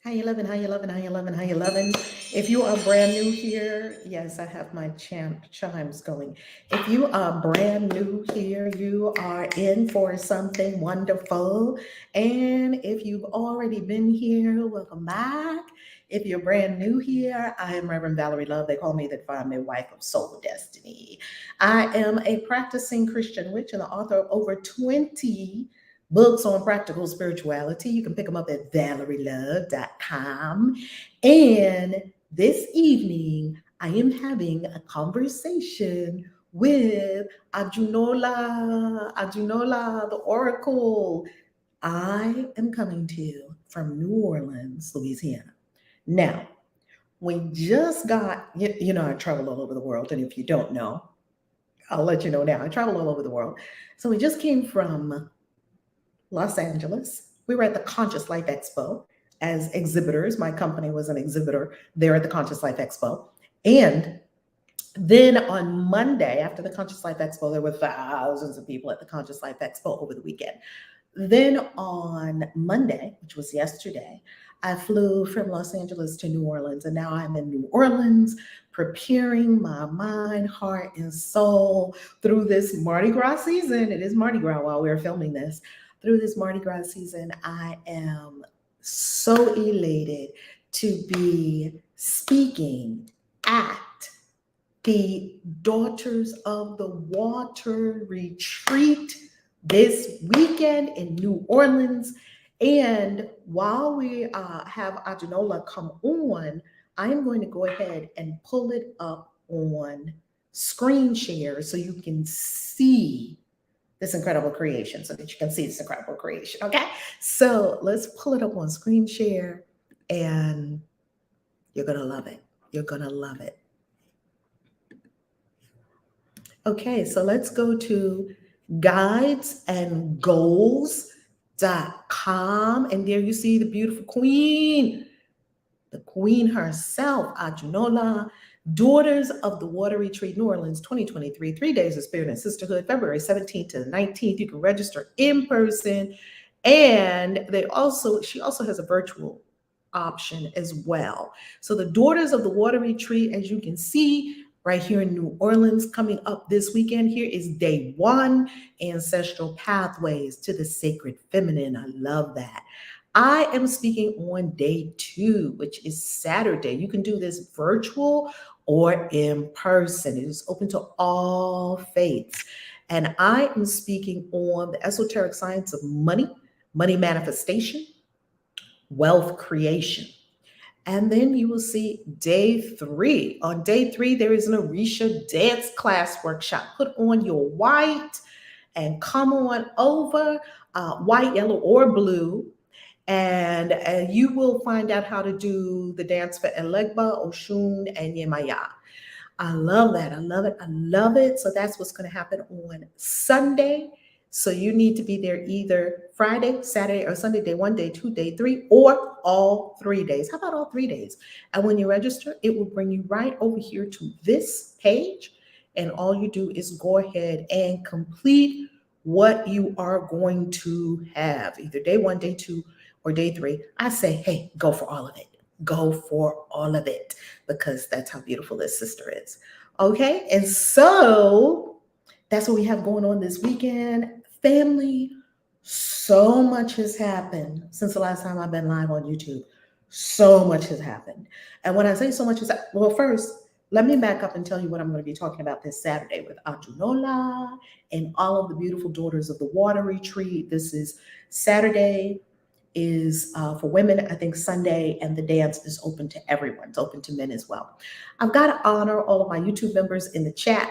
How you loving? How you loving? How you loving? How you loving? If you are brand new here, yes, I have my chimes going. If you are brand new here, you are in for something wonderful. And if you've already been here, welcome back. If you're brand new here, I am Reverend Valerie Love. They call me the divine midwife of soul destiny. I am a practicing Christian witch and the author of over 20 books on practical spirituality. You can pick them up at valerielove.com. And this evening, I am having a conversation with Audonla the Oracle. I am coming to you from New Orleans, Louisiana. Now, we just got, I travel all over the world. And if you don't know, I'll let you know now. I travel all over the world. So we just came from Los Angeles. We were at the Conscious Life Expo as exhibitors. My company was an exhibitor there at the Conscious Life Expo. And then on Monday, after the Conscious Life Expo, there were thousands of people at the Conscious Life Expo over the weekend. Then on Monday, which was yesterday, I flew from Los Angeles to New Orleans, and now I'm in New Orleans preparing my mind, heart, and soul through this Mardi Gras season. It is Mardi Gras while we're filming this. Through this Mardi Gras season, I am so elated to be speaking at the Daughters of the Water retreat this weekend in New Orleans. And while we have Audonla come on, I am going to go ahead and pull it up on screen share so you can see this incredible creation, so that you can see this incredible creation. Okay, so let's pull it up on screen share, and you're gonna love it. You're gonna love it. Okay, so let's go to guidesandgoals.com, and there you see the beautiful queen, the queen herself, Audonla. Daughters of the Water Retreat, New Orleans, 2023, 3 days of spirit and sisterhood, February 17th to the 19th. You can register in person. And she also has a virtual option as well. So the Daughters of the Water Retreat, as you can see, right here in New Orleans, coming up this weekend. Here is day 1, Ancestral Pathways to the Sacred Feminine. I love that. I am speaking on day 2, which is Saturday. You can do this virtual or in person. It is open to all faiths. And I am speaking on the esoteric science of money, money manifestation, wealth creation. And then you will see day 3. On day 3, there is an Orisha dance class workshop. Put on your white and come on over, white, yellow, or blue. And you will find out how to do the dance for Elegba, Oshun, and Yemaya. I love that. I love it. I love it. So that's what's going to happen on Sunday. So you need to be there either Friday, Saturday, or Sunday, day 1, day 2, day 3, or all 3 days. How about all 3 days? And when you register, it will bring you right over here to this page. And all you do is go ahead and complete what you are going to have, either day 1, day 2, or day 3. I say, hey, go for all of it. Go for all of it, because that's how beautiful this sister is. Okay, and so that's what we have going on this weekend. Family, so much has happened since the last time I've been live on YouTube. So much has happened. And when I say so much has happened, well, first, let me back up and tell you what I'm going to be talking about this Saturday with Audonla and all of the beautiful Daughters of the Water retreat. This is Saturday, is for women. I think Sunday, and the dance is open to everyone. It's open to men as well. I've got to honor all of my YouTube members in the chat.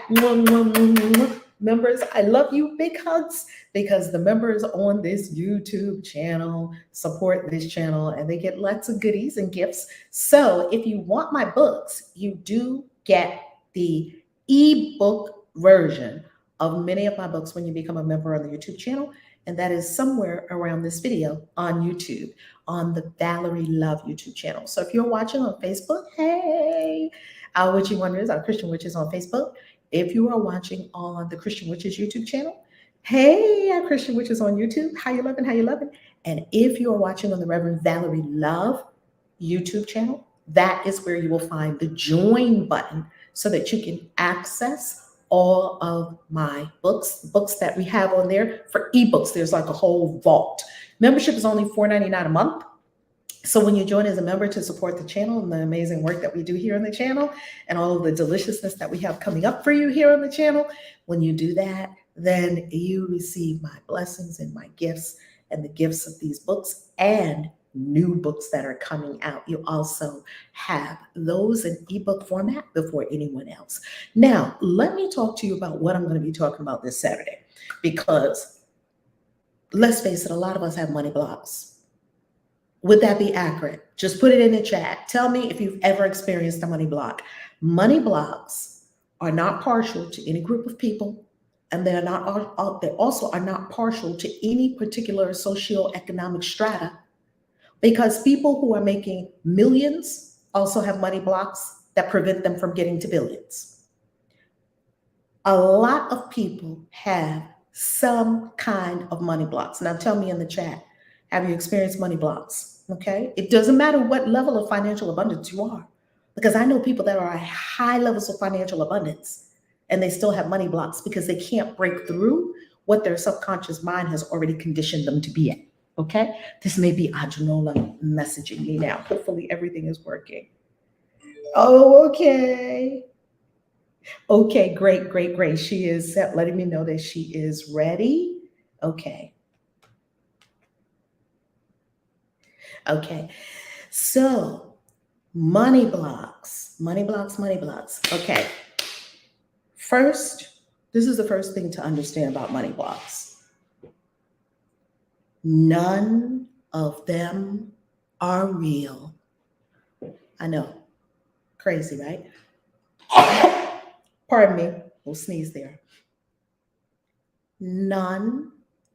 Members, I love you. Big hugs, because the members on this YouTube channel support this channel, and they get lots of goodies and gifts. So if you want my books, you do get the ebook version of many of my books when you become a member on the YouTube channel. And that is somewhere around this video on YouTube, on the Valerie Love YouTube channel. So if you're watching on Facebook, hey, our Witchy Wonders, our Christian Witches on Facebook. If you are watching on the Christian Witches YouTube channel, hey, our Christian Witches on YouTube, how you loving, how you loving. And if you are watching on the Reverend Valerie Love YouTube channel, that is where you will find the join button so that you can access all of my books that we have on there. For ebooks, there's like a whole vault. Membership is only $4.99 a month. So when you join as a member to support the channel and the amazing work that we do here on the channel and all of the deliciousness that we have coming up for you here on the channel, when you do that, then you receive my blessings and my gifts and the gifts of these books and new books that are coming out. You also have those in ebook format before anyone else. Now, let me talk to you about what I'm going to be talking about this Saturday, because let's face it, a lot of us have money blocks. Would that be accurate? Just put it in the chat. Tell me if you've ever experienced a money block. Money blocks are not partial to any group of people, and they also are not partial to any particular socioeconomic strata, because people who are making millions also have money blocks that prevent them from getting to billions. A lot of people have some kind of money blocks. Now tell me in the chat, have you experienced money blocks? Okay. It doesn't matter what level of financial abundance you are, because I know people that are at high levels of financial abundance and they still have money blocks because they can't break through what their subconscious mind has already conditioned them to be at. Okay. This may be Audonla messaging me now. Hopefully everything is working. Oh, okay. Okay, great. She is letting me know that she is ready. Okay. Okay, so money blocks. Okay, first, this is the first thing to understand about money blocks. None of them are real. I know, crazy, right? Pardon me, we'll sneeze there. None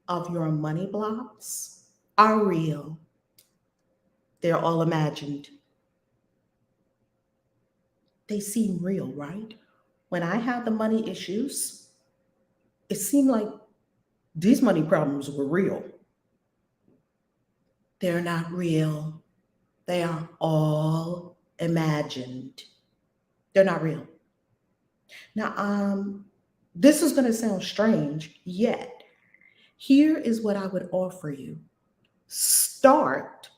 of your money blocks are real. They're all imagined. They seem real, right? When I had the money issues, it seemed like these money problems were real. They're not real. They are all imagined. They're not real. Now, this is going to sound strange, yet here is what I would offer you. Start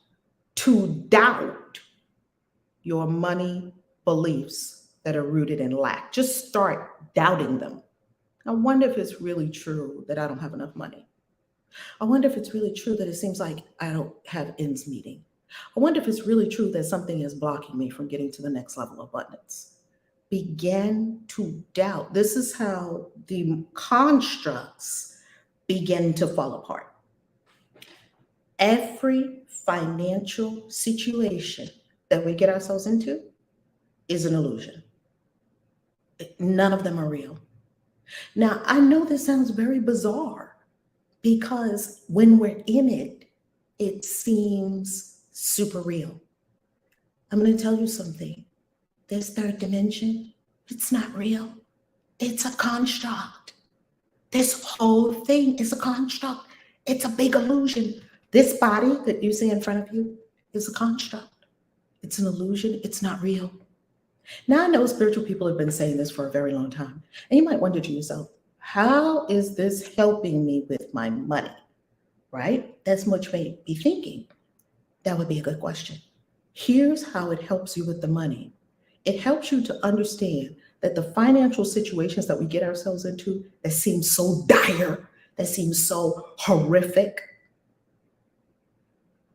to doubt your money beliefs that are rooted in lack. Just start doubting them. I wonder if it's really true that I don't have enough money. I wonder if it's really true that it seems like I don't have ends meeting. I wonder if it's really true that something is blocking me from getting to the next level of abundance. Begin to doubt. This is how the constructs begin to fall apart. Every financial situation that we get ourselves into is an illusion. None of them are real. Now, I know this sounds very bizarre because when we're in it, it seems super real. I'm going to tell you something. This third dimension, it's not real. It's a construct. This whole thing is a construct. It's a big illusion. This body that you see in front of you is a construct. It's an illusion. It's not real. Now, I know spiritual people have been saying this for a very long time. And you might wonder to yourself, how is this helping me with my money? Right? That's what you may be thinking. That would be a good question. Here's how it helps you with the money. It helps you to understand that the financial situations that we get ourselves into that seem so dire, that seem so horrific,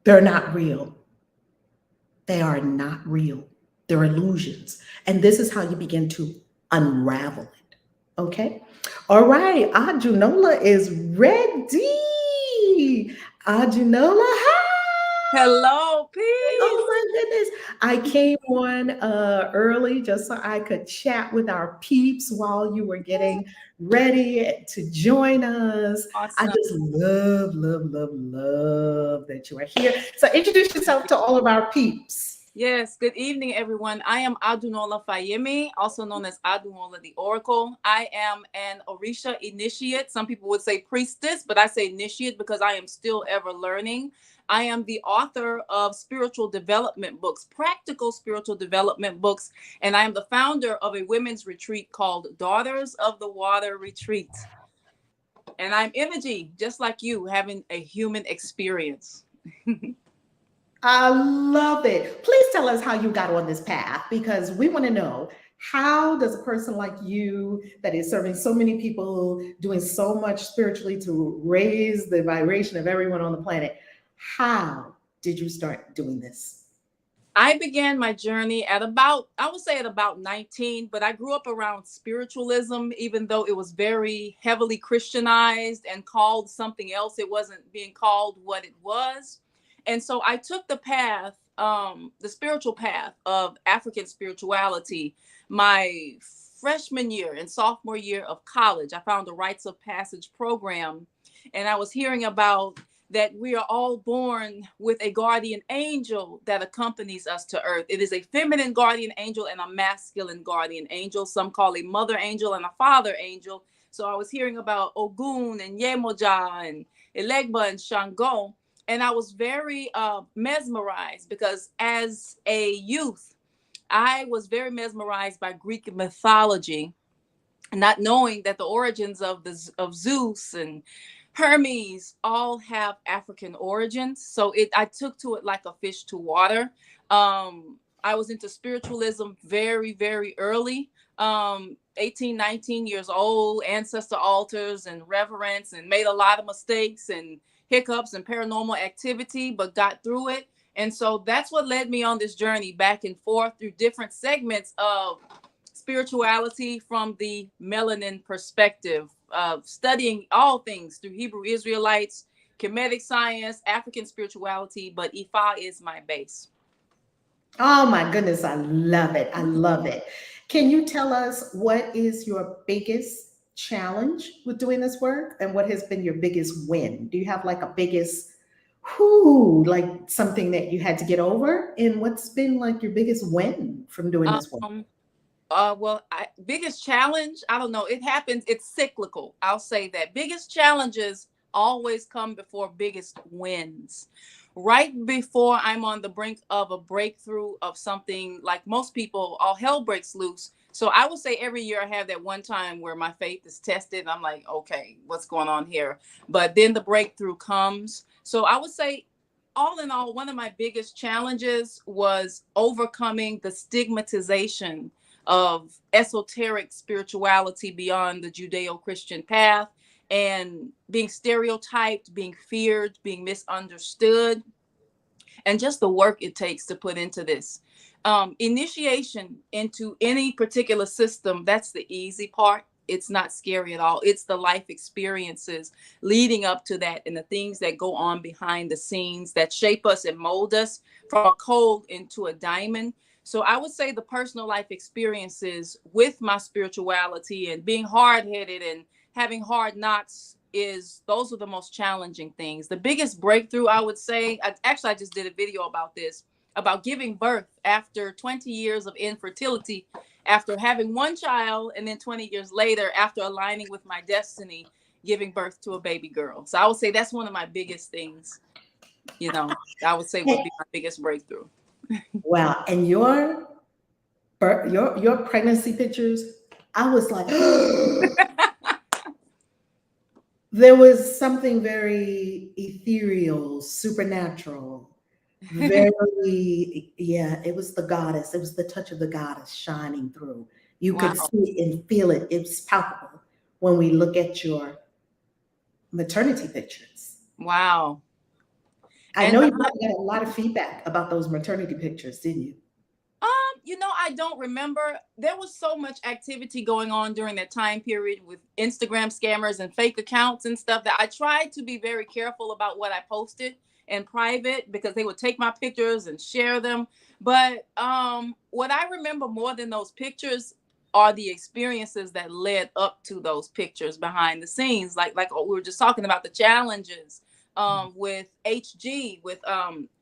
they're not real. They are not real. They're illusions. And this is how you begin to unravel it. Okay? All right. Audonla is ready. Audonla, hi. Hello, peace. Oh my goodness. I came on early just so I could chat with our peeps while you were getting ready to join us. Awesome. I just love that you are here. So introduce yourself to all of our peeps. Yes, good evening, everyone. I am Audonla also known as Audonla the Oracle. I am an Orisha initiate. Some people would say priestess, but I say initiate because I am still ever learning. I am the author of spiritual development books, practical spiritual development books, and I am the founder of a women's retreat called Daughters of the Water Retreat. And I'm Energy, just like you, having a human experience. I love it. Please tell us how you got on this path because we want to know, how does a person like you that is serving so many people, doing so much spiritually to raise the vibration of everyone on the planet, how did you start doing this? I began my journey at about, I would say at about 19, but I grew up around spiritualism, even though it was very heavily Christianized and called something else. It wasn't being called what it was. And so I took the path, the spiritual path of African spirituality. My freshman year and sophomore year of college, I found a rites of passage program, and I was hearing about that we are all born with a guardian angel that accompanies us to earth. It is a feminine guardian angel and a masculine guardian angel. Some call a mother angel and a father angel. So I was hearing about Ogun and Yemoja and Elegba and Shango. And I was very mesmerized because as a youth, I was very mesmerized by Greek mythology, not knowing that the origins of Zeus and Hermes all have African origins. So I took to it like a fish to water. I was into spiritualism very, very early. 18, 19 years old, ancestor altars and reverence, and made a lot of mistakes and hiccups and paranormal activity, but got through it. And so that's what led me on this journey back and forth through different segments of spirituality from the melanin perspective, of studying all things through Hebrew Israelites, Kemetic science, African spirituality, but Ifa is my base. Oh my goodness, I love it. I love it. Can you tell us what is your biggest challenge with doing this work and what has been your biggest win? Do you have like a biggest like something that you had to get over? And what's been like your biggest win from doing this work? Biggest challenge, I don't know. It happens. It's cyclical. I'll say that. Biggest challenges always come before biggest wins. Right before I'm on the brink of a breakthrough of something, like most people, all hell breaks loose. So I would say every year I have that one time where my faith is tested. I'm like, okay, what's going on here? But then the breakthrough comes. So I would say, all in all, one of my biggest challenges was overcoming the stigmatization of esoteric spirituality beyond the Judeo-Christian path, and being stereotyped, being feared, being misunderstood, and just the work it takes to put into this. Initiation into any particular system, that's the easy part. It's not scary at all. It's the life experiences leading up to that and the things that go on behind the scenes that shape us and mold us from a coal into a diamond. So I would say the personal life experiences with my spirituality and being hard-headed and having hard knocks, those are the most challenging things. The biggest breakthrough, I would say, I just did a video about this, about giving birth after 20 years of infertility, after having one child, and then 20 years later, after aligning with my destiny, giving birth to a baby girl. So I would say that's one of my biggest things, I would say would be my biggest breakthrough. Wow, and your pregnancy pictures, I was like, there was something very ethereal, supernatural, very, yeah, it was the goddess. It was the touch of the goddess shining through. You could Wow. see it and feel it. It's palpable when we look at your maternity pictures. Wow. I And know you probably got a lot of feedback about those maternity pictures, didn't you? I don't remember. There was so much activity going on during that time period with Instagram scammers and fake accounts and stuff that I tried to be very careful about what I posted in private, because they would take my pictures and share them. But what I remember more than those pictures are the experiences that led up to those pictures behind the scenes. Like we were just talking about, the challenges with HG, with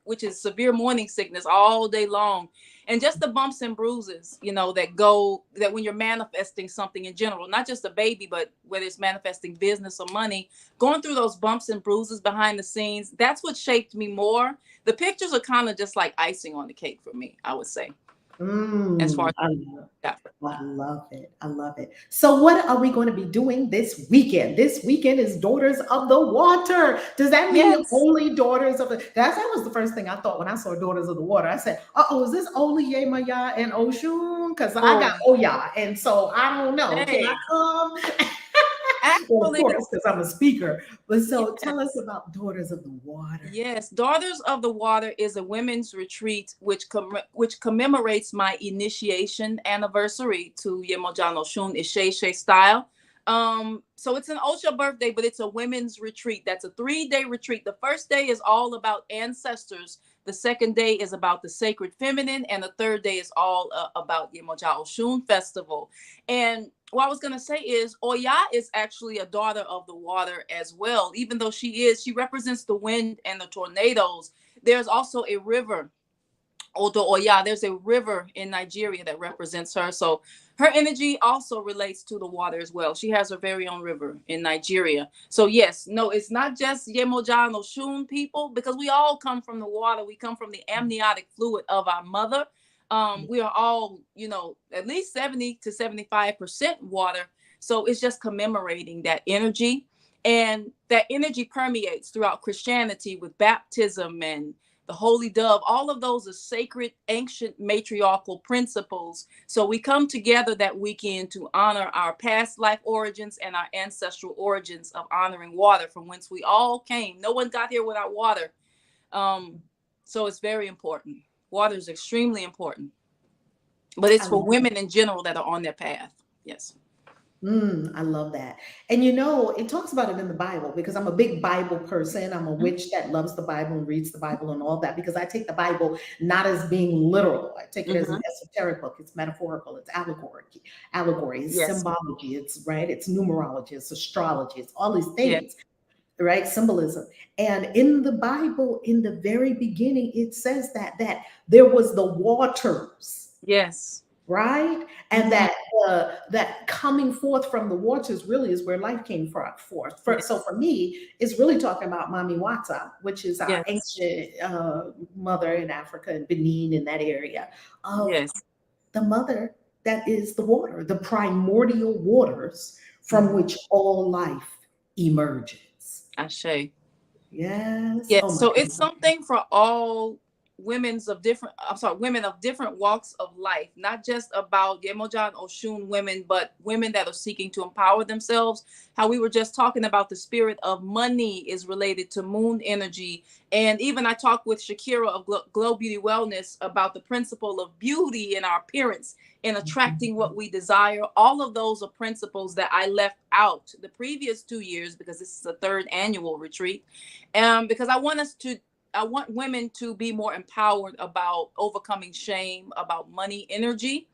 which is severe morning sickness all day long, and just the bumps and bruises, that when you're manifesting something in general, not just a baby, but whether it's manifesting business or money, going through those bumps and bruises behind the scenes, that's what shaped me more. The pictures are kind of just like icing on the cake for me, I would say, as far as that. I love it. I love it. So, what are we going to be doing this weekend? This weekend is Daughters of the Water. Does that mean Yes. only Daughters of the? That was the first thing I thought when I saw Daughters of the Water. I said, "Oh, is this only Yemaya and Oshun? Because I Oh, got Oya, and so I don't know. Can I hey, come?" Well, of actually, course, because I'm a speaker. But so, tell us yes. about Daughters of the Water. Yes, Daughters of the Water is a women's retreat which commemorates my initiation anniversary to Yemojano Shun Isheshe style. So it's an Osha birthday, but it's a women's retreat. That's a 3-day retreat. The first day is all about ancestors. The second day is about the sacred feminine, and the third day is all about Yemojao Shun festival. And what I was going to say is Oya is actually a daughter of the water as well. Even though she represents the wind and the tornadoes. There's also a river, Odo Oya. There's a river in Nigeria that represents her. So her energy also relates to the water as well. She has her very own river in Nigeria. So yes, no, it's not just Yemoja and Oshun people, because we all come from the water. We come from the amniotic fluid of our mother. We are all, at least 70 to 75% water. So it's just commemorating that energy. And that energy permeates throughout Christianity with baptism and the holy dove. All of those are sacred, ancient matriarchal principles. So we come together that weekend to honor our past life origins and our ancestral origins of honoring water, from whence we all came. No one got here without water. So it's very important. Water is extremely important, but it's for women in general that are on their path. Yes. I love that. And it talks about it in the Bible because I'm a big Bible person. I'm a witch that loves the Bible and reads the Bible and all that, because I take the Bible not as being literal. I take it as an esoteric book. It's metaphorical, it's allegory, it's Yes. symbology, it's right, it's numerology, it's astrology, it's all these Yes. things, right? Symbolism. And in the Bible, in the very beginning, it says that there was the waters, Yes. right? And that coming forth from the waters really is where life came forth. Yes. So for me, it's really talking about Mami Wata, which is our Yes. ancient mother in Africa and Benin, in that area, of Yes. the mother that is the water, the primordial waters from which all life emerges. Ashe. Yes. Yes, Oh my so it's God. something for all women of different walks of life, not just about Yemojan Oshun women, but women that are seeking to empower themselves. How we were just talking about the spirit of money is related to moon energy. And even I talked with Shakira of Glow Beauty Wellness about the principle of beauty in our appearance and attracting what we desire. All of those are principles that I left out the previous 2 years, because this is a third annual retreat. Because I want women to be more empowered about overcoming shame, about money energy,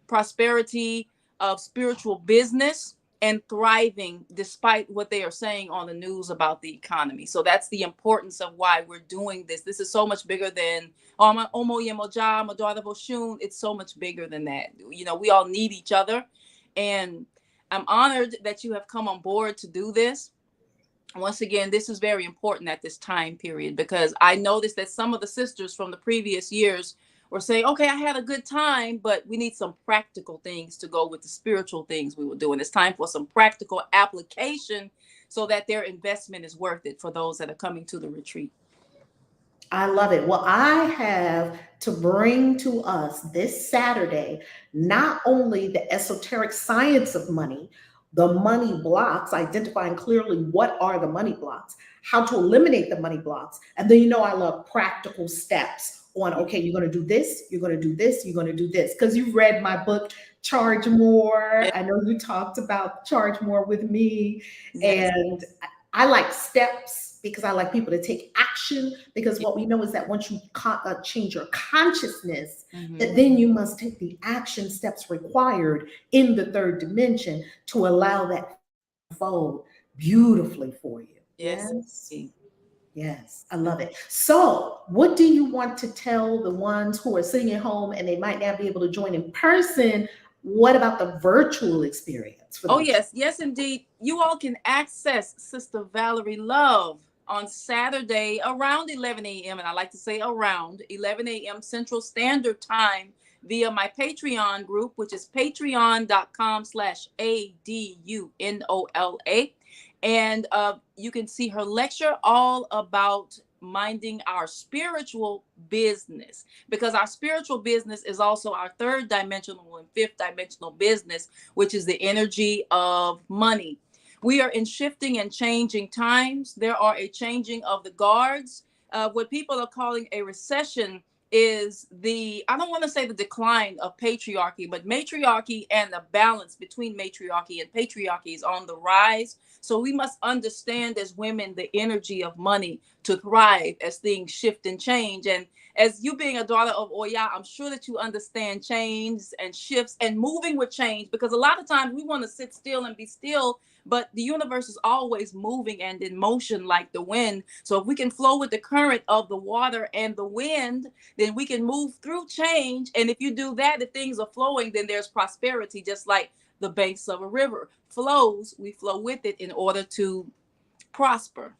prosperity, of spiritual business, and thriving despite what they are saying on the news about the economy. So that's the importance of why we're doing this. This is so much bigger than Omo Yemoja, my daughter Boshun. It's so much bigger than that. We all need each other. And I'm honored that you have come on board to do this. Once again, this is very important at this time period, because I noticed that some of the sisters from the previous years were saying, okay, I had a good time, but we need some practical things to go with the spiritual things we were doing. It's time for some practical application so that their investment is worth it for those that are coming to the retreat. I love it. Well, I have to bring to us this Saturday not only the esoteric science of money, the money blocks, identifying clearly what are the money blocks, how to eliminate the money blocks. And then, I love practical steps on, okay, you're going to do this, you're going to do this, you're going to do this. Because you've read my book, Charge More. Yes. I know you talked about Charge More with me. Yes. And I like steps because I like people to take action, because what we know is that once you change your consciousness, that then you must take the action steps required in the third dimension to allow that to unfold beautifully for you. Yes. Yes. Yes, I love it. So, what do you want to tell the ones who are sitting at home and they might not be able to join in person? What about the virtual experience for Oh, those? yes, yes, indeed. You all can access Sister Valerie Love on Saturday around 11 a.m. And I like to say around 11 a.m. Central Standard Time via my Patreon group, which is patreon.com/ADUNOLA. And you can see her lecture all about minding our spiritual business, because our spiritual business is also our third dimensional and fifth dimensional business, which is the energy of money. We are in shifting and changing times. There are a changing of the guards. What people are calling a recession is the, I don't want to say the decline of patriarchy, but matriarchy and the balance between matriarchy and patriarchy is on the rise. So we must understand as women the energy of money to thrive as things shift and change. And as you being a daughter of Oya, I'm sure that you understand change and shifts and moving with change, because a lot of times we want to sit still and be still, but the universe is always moving and in motion like the wind. So if we can flow with the current of the water and the wind, then we can move through change. And if you do that, if things are flowing, then there's prosperity, just like the banks of a river flows, we flow with it in order to prosper.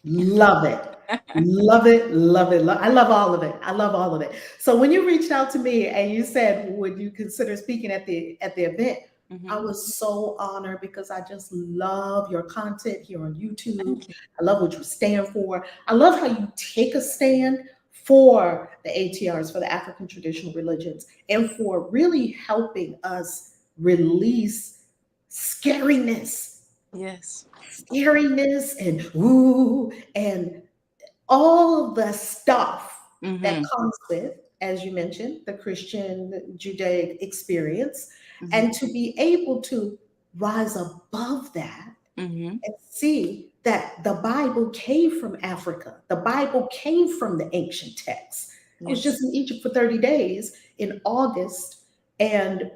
Love it. Love it. Love it. I love all of it. I love all of it. So when you reached out to me and you said, would you consider speaking at the event? I Mm-hmm. was so honored because I just love your content here on YouTube. Thank you. I love what you stand for. I love how you take a stand for the ATRs, for the African traditional religions, and for really helping us release scariness, Yes. scariness and ooh, and all the stuff that Mm-hmm. comes with, as you mentioned, the Christian Judaic experience, Mm-hmm. and to be able to rise above that Mm-hmm. and see that the Bible came from Africa. The Bible came from the ancient texts. I was Yes. just in Egypt for 30 days in August, and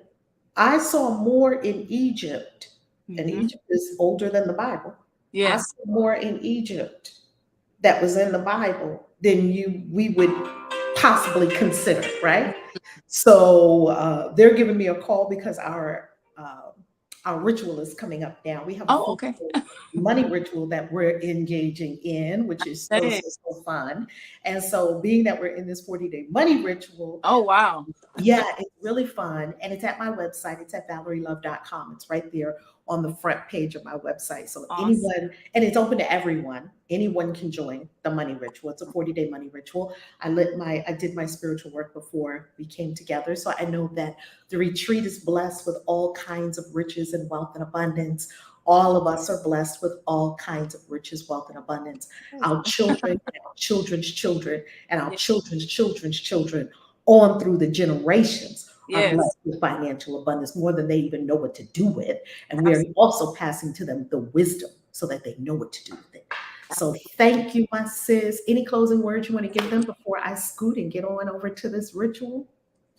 I saw more in Egypt, and Mm-hmm. Egypt is older than the Bible. I Yes. saw more in Egypt that was in the Bible than we would possibly consider, right? So they're giving me a call because our ritual is coming up now. We have a Oh, full okay. money ritual that we're engaging in, which is so, Hey. so, so fun. And so, being that we're in this 40-day money ritual, Oh, wow. yeah, it's really fun. And it's at my website. It's at valerielove.com. It's right there on the front page of my website. So Awesome. anyone, and it's open to everyone. Anyone can join the money ritual. It's a 40-day money ritual. I did my spiritual work before we came together. So I know that the retreat is blessed with all kinds of riches and wealth and abundance. All of us are blessed with all kinds of riches, wealth, and abundance. Our children, and our children's children, and our Yes. children's children's children on through the generations are Yes. blessed with financial abundance more than they even know what to do with. And we are Absolutely. also passing to them the wisdom so that they know what to do with it. So thank you, my sis. Any closing words you want to give them before I scoot and get on over to this ritual?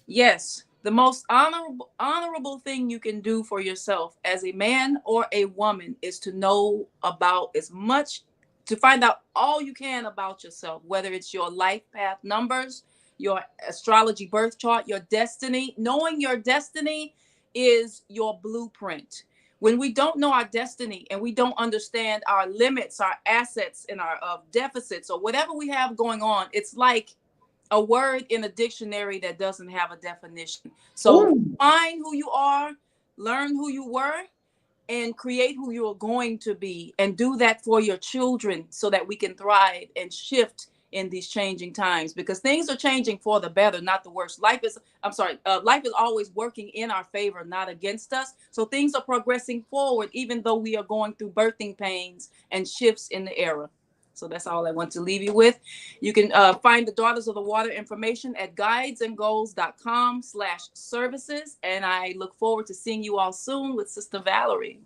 Yes. The most honorable thing you can do for yourself as a man or a woman is to know about as much, to find out all you can about yourself, whether it's your life path numbers, your astrology birth chart, your destiny. Knowing your destiny is your blueprint. When we don't know our destiny and we don't understand our limits, our assets, and our deficits, or whatever we have going on, it's like a word in a dictionary that doesn't have a definition. So Ooh, find who you are, learn who you were, and create who you are going to be, and do that for your children so that we can thrive and shift in these changing times, because things are changing for the better, not the worse. Life is always working in our favor, not against us. So things are progressing forward, even though we are going through birthing pains and shifts in the era. So that's all I want to leave you with. You can find the Daughters of the Water information at guidesandgoals.com/services. And I look forward to seeing you all soon with Sister Valerie.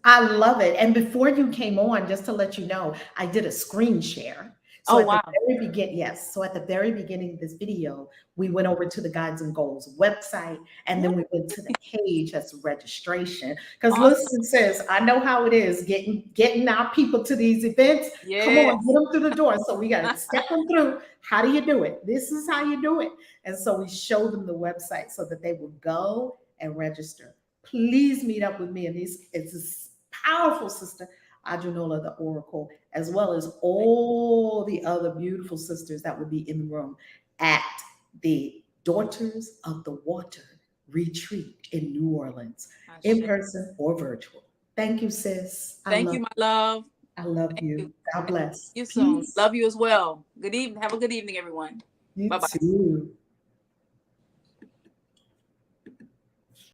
I love it. And before you came on, just to let you know, I did a screen share. So Oh, at the wow. very beginning, yes. So at the very beginning of this video, we went over to the Guides and Goals website, and then we went to the page that's registration. Because Awesome. listen, sis, I know how it is getting our people to these events. Come Yes. on, get them through the door. So we got to step them through. How do you do it? This is how you do it. And so we show them the website so that they will go and register. Please meet up with me. And it's a powerful sister, Audonla the Oracle, as well as all the other beautiful sisters that will be in the room at the Daughters of the Water retreat in New Orleans, in person or virtual. Thank you, sis. Thank you, my love. I love Thank you. you. God bless. See you soon. Peace. Love you as well. Good evening. Have a good evening, everyone. You Bye-bye. too.